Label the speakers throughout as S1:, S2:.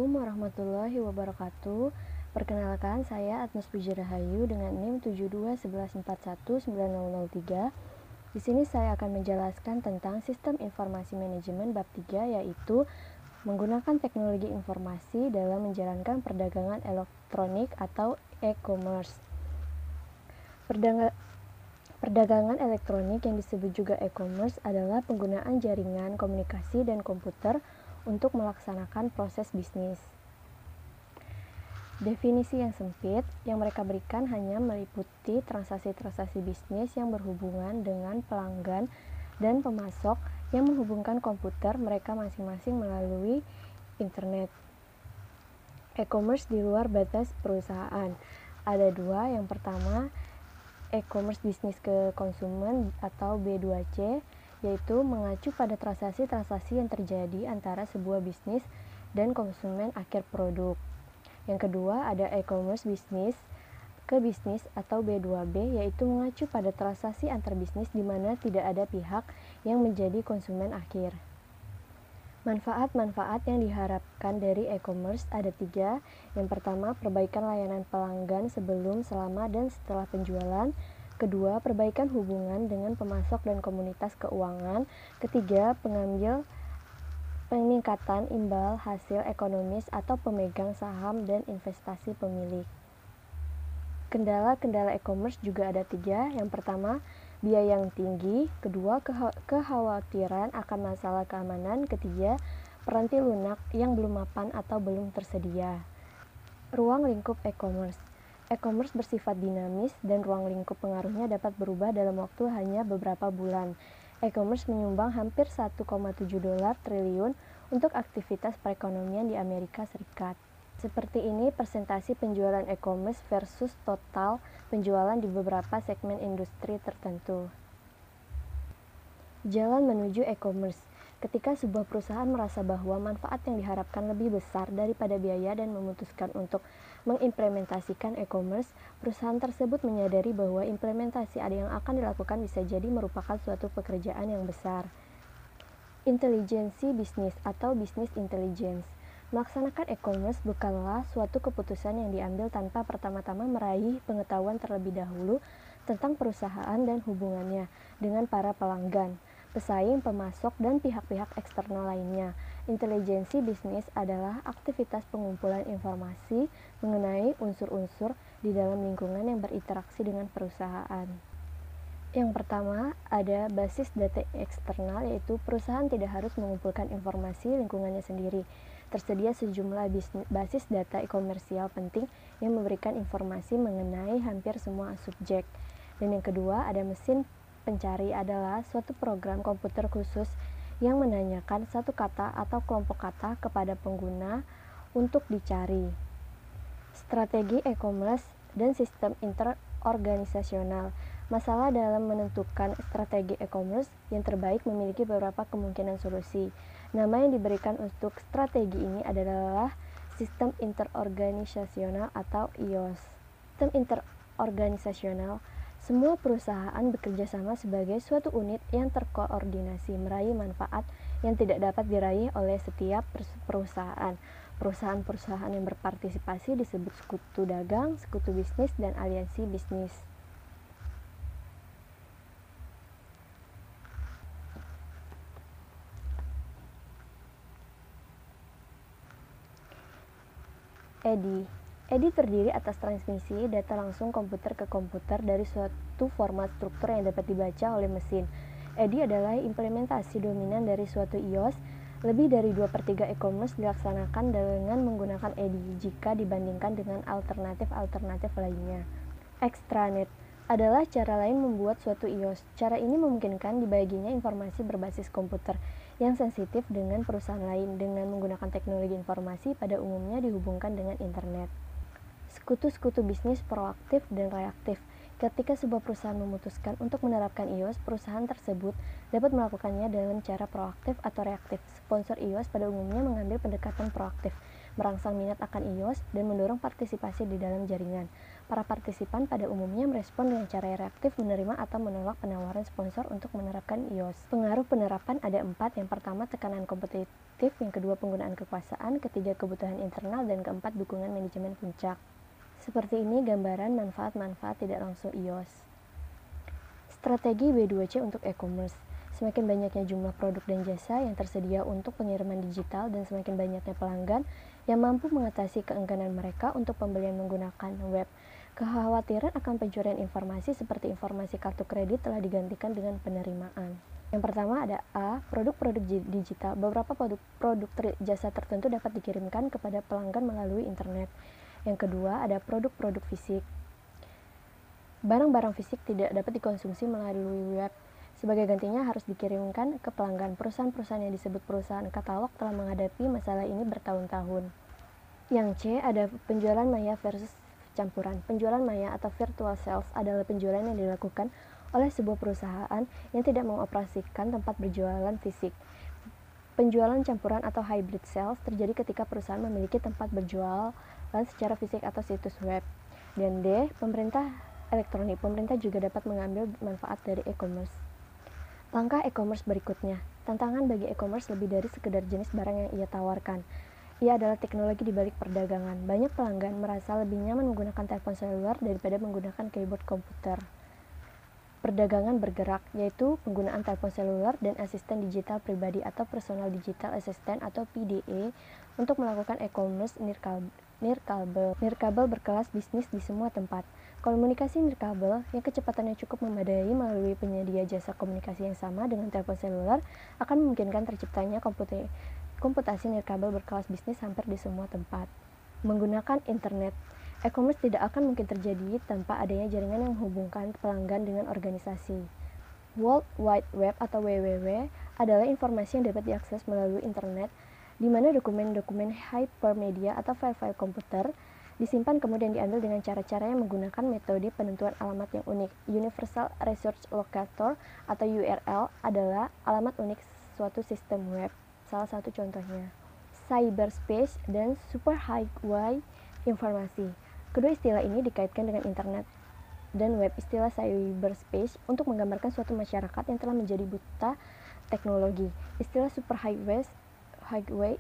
S1: Assalamualaikum warahmatullahi wabarakatuh. Perkenalkan, saya Atmas Puji Rahayu dengan NIM 7211419003. Di sini saya akan menjelaskan tentang Sistem Informasi Manajemen bab 3, yaitu menggunakan teknologi informasi dalam menjalankan perdagangan elektronik atau e-commerce. Perdagangan elektronik yang disebut juga e-commerce adalah penggunaan jaringan komunikasi dan komputer untuk melaksanakan proses bisnis. Definisi yang sempit yang mereka berikan hanya meliputi transaksi-transaksi bisnis yang berhubungan dengan pelanggan dan pemasok yang menghubungkan komputer mereka masing-masing melalui internet. E-commerce di luar batas perusahaan. Ada dua, yang pertama e-commerce bisnis ke konsumen atau B2C, yaitu mengacu pada transaksi-transaksi yang terjadi antara sebuah bisnis dan konsumen akhir produk. Yang kedua, ada e-commerce bisnis ke bisnis atau B2B, yaitu mengacu pada transaksi antar bisnis di mana tidak ada pihak yang menjadi konsumen akhir. Manfaat-manfaat yang diharapkan dari e-commerce ada 3. Yang pertama, perbaikan layanan pelanggan sebelum, selama, dan setelah penjualan. Kedua, perbaikan hubungan dengan pemasok dan komunitas keuangan. Ketiga, peningkatan imbal hasil ekonomis atau pemegang saham dan investasi pemilik. Kendala-kendala e-commerce juga ada 3. Yang pertama, biaya yang tinggi. Kedua, kekhawatiran akan masalah keamanan. Ketiga, peranti lunak yang belum mapan atau belum tersedia. Ruang lingkup e-commerce. E-commerce bersifat dinamis dan ruang lingkup pengaruhnya dapat berubah dalam waktu hanya beberapa bulan. E-commerce menyumbang hampir 1,7 dolar triliun untuk aktivitas perekonomian di Amerika Serikat. Seperti ini presentasi penjualan e-commerce versus total penjualan di beberapa segmen industri tertentu. Jalan menuju e-commerce. Ketika sebuah perusahaan merasa bahwa manfaat yang diharapkan lebih besar daripada biaya dan memutuskan untuk mengimplementasikan e-commerce, perusahaan tersebut menyadari bahwa implementasi yang akan dilakukan bisa jadi merupakan suatu pekerjaan yang besar. Intelijensi bisnis atau business intelligence. Melaksanakan e-commerce bukanlah suatu keputusan yang diambil tanpa pertama-tama meraih pengetahuan terlebih dahulu tentang perusahaan dan hubungannya dengan para pelanggan, pesaing, pemasok, dan pihak-pihak eksternal lainnya. Intelijensi bisnis adalah aktivitas pengumpulan informasi mengenai unsur-unsur di dalam lingkungan yang berinteraksi dengan perusahaan. Yang pertama, ada basis data eksternal, yaitu perusahaan tidak harus mengumpulkan informasi lingkungannya sendiri. Tersedia sejumlah basis data komersial penting yang memberikan informasi mengenai hampir semua subjek. Dan yang kedua, ada mesin pencari, adalah suatu program komputer khusus yang menanyakan satu kata atau kelompok kata kepada pengguna untuk dicari. Strategi e-commerce dan sistem interorganisasional. Masalah dalam menentukan strategi e-commerce yang terbaik memiliki beberapa kemungkinan solusi. Nama yang diberikan untuk strategi ini adalah sistem interorganisasional atau IOS. Sistem interorganisasional. Semua perusahaan bekerja sama sebagai suatu unit yang terkoordinasi meraih manfaat yang tidak dapat diraih oleh setiap perusahaan. Perusahaan-perusahaan yang berpartisipasi disebut sekutu dagang, sekutu bisnis, dan aliansi bisnis. EDI terdiri atas transmisi data langsung komputer ke komputer dari suatu format struktur yang dapat dibaca oleh mesin. EDI adalah implementasi dominan dari suatu IOS. Lebih dari 2/3 e-commerce dilaksanakan dengan menggunakan EDI jika dibandingkan dengan alternatif-alternatif lainnya. Extranet adalah cara lain membuat suatu IOS. Cara ini memungkinkan dibaginya informasi berbasis komputer yang sensitif dengan perusahaan lain dengan menggunakan teknologi informasi pada umumnya dihubungkan dengan internet. Sekutu-sekutu bisnis proaktif dan reaktif. Ketika sebuah perusahaan memutuskan untuk menerapkan IOS, perusahaan tersebut dapat melakukannya dalam cara proaktif atau reaktif. Sponsor IOS pada umumnya mengambil pendekatan proaktif, merangsang minat akan IOS, dan mendorong partisipasi di dalam jaringan. Para partisipan pada umumnya merespon dengan cara reaktif, menerima atau menolak penawaran sponsor untuk menerapkan iOS. Pengaruh penerapan ada 4. Yang pertama, tekanan kompetitif. Yang kedua, penggunaan kekuasaan. Ketiga, kebutuhan internal. Dan keempat, dukungan manajemen puncak. Seperti ini gambaran manfaat-manfaat tidak langsung iOS. Strategi B2C untuk e-commerce. Semakin banyaknya jumlah produk dan jasa yang tersedia untuk pengiriman digital dan semakin banyaknya pelanggan yang mampu mengatasi keengganan mereka untuk pembelian menggunakan web. Kekhawatiran akan pencurian informasi seperti informasi kartu kredit telah digantikan dengan penerimaan. Yang pertama ada A. Produk-produk digital. Beberapa produk jasa tertentu dapat dikirimkan kepada pelanggan melalui internet. Yang kedua ada produk-produk fisik. Barang-barang fisik tidak dapat dikonsumsi melalui web. Sebagai gantinya harus dikirimkan ke pelanggan. Perusahaan-perusahaan yang disebut perusahaan katalog telah menghadapi masalah ini bertahun-tahun. Yang C ada penjualan maya versus campuran. Penjualan maya atau virtual sales adalah penjualan yang dilakukan oleh sebuah perusahaan yang tidak mengoperasikan tempat berjualan fisik. Penjualan campuran atau hybrid sales terjadi ketika perusahaan memiliki tempat berjualan secara fisik atau situs web. Dan D, pemerintah elektronik. Pemerintah juga dapat mengambil manfaat dari e-commerce. Langkah e-commerce berikutnya. Tantangan bagi e-commerce lebih dari sekedar jenis barang yang ia tawarkan. Ia adalah teknologi di balik perdagangan. Banyak pelanggan merasa lebih nyaman menggunakan telepon seluler daripada menggunakan keyboard komputer. Perdagangan bergerak, yaitu penggunaan telepon seluler dan asisten digital pribadi atau personal digital assistant atau PDA untuk melakukan e-commerce nirkabel berkelas bisnis di semua tempat. Komunikasi nirkabel yang kecepatannya cukup memadai melalui penyedia jasa komunikasi yang sama dengan telepon seluler akan memungkinkan terciptanya komputasi nirkabel berkelas bisnis hampir di semua tempat. Menggunakan internet, e-commerce tidak akan mungkin terjadi tanpa adanya jaringan yang menghubungkan pelanggan dengan organisasi. World Wide Web atau WWW adalah informasi yang dapat diakses melalui internet, di mana dokumen-dokumen hypermedia atau file-file komputer disimpan kemudian diambil dengan cara-cara yang menggunakan metode penentuan alamat yang unik. Universal Resource Locator atau URL adalah alamat unik suatu sistem web. Salah satu contohnya, cyberspace dan superhighway informasi. Kedua istilah ini dikaitkan dengan internet dan web. Istilah cyberspace untuk menggambarkan suatu masyarakat yang telah menjadi buta teknologi. Istilah superhighway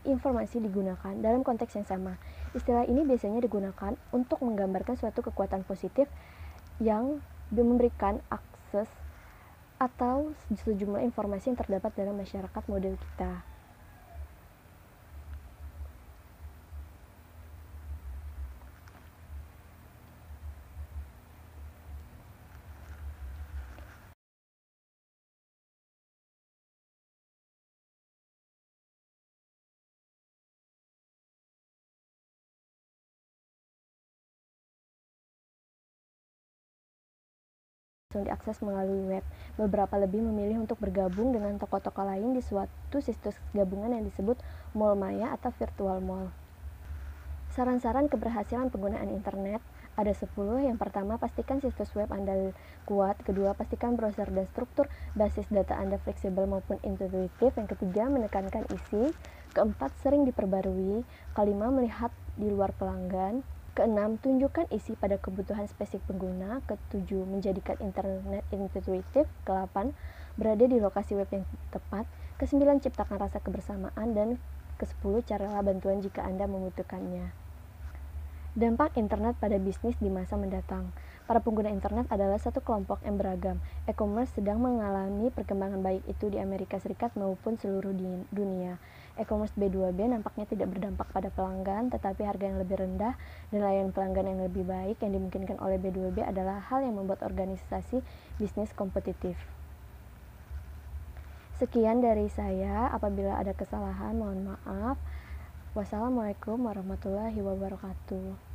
S1: informasi digunakan dalam konteks yang sama. Istilah ini biasanya digunakan untuk menggambarkan suatu kekuatan positif yang memberikan akses atau sejumlah informasi yang terdapat dalam masyarakat model kita. Langsung diakses melalui web. Beberapa lebih memilih untuk bergabung dengan toko-toko lain di suatu situs gabungan yang disebut mall maya atau virtual mall. Saran-saran keberhasilan penggunaan internet ada 10. Yang pertama, pastikan situs web Anda kuat. Kedua, pastikan browser dan struktur basis data Anda fleksibel maupun intuitif. Yang ketiga, menekankan isi. Keempat, sering diperbarui. Kelima, melihat di luar pelanggan. Keenam, tunjukkan isi pada kebutuhan spesifik pengguna. Ketujuh, menjadikan internet intuitif. Kedelapan, berada di lokasi web yang tepat. Kesembilan, ciptakan rasa kebersamaan. Dan ke-10, carilah bantuan jika Anda membutuhkannya. Dampak internet pada bisnis di masa mendatang. Para pengguna internet adalah satu kelompok yang beragam. E-commerce sedang mengalami perkembangan baik itu di Amerika Serikat maupun seluruh dunia. E-commerce B2B nampaknya tidak berdampak pada pelanggan, tetapi harga yang lebih rendah dan layanan pelanggan yang lebih baik yang dimungkinkan oleh B2B adalah hal yang membuat organisasi bisnis kompetitif. Sekian dari saya. Apabila ada kesalahan, mohon maaf. Wassalamualaikum warahmatullahi wabarakatuh.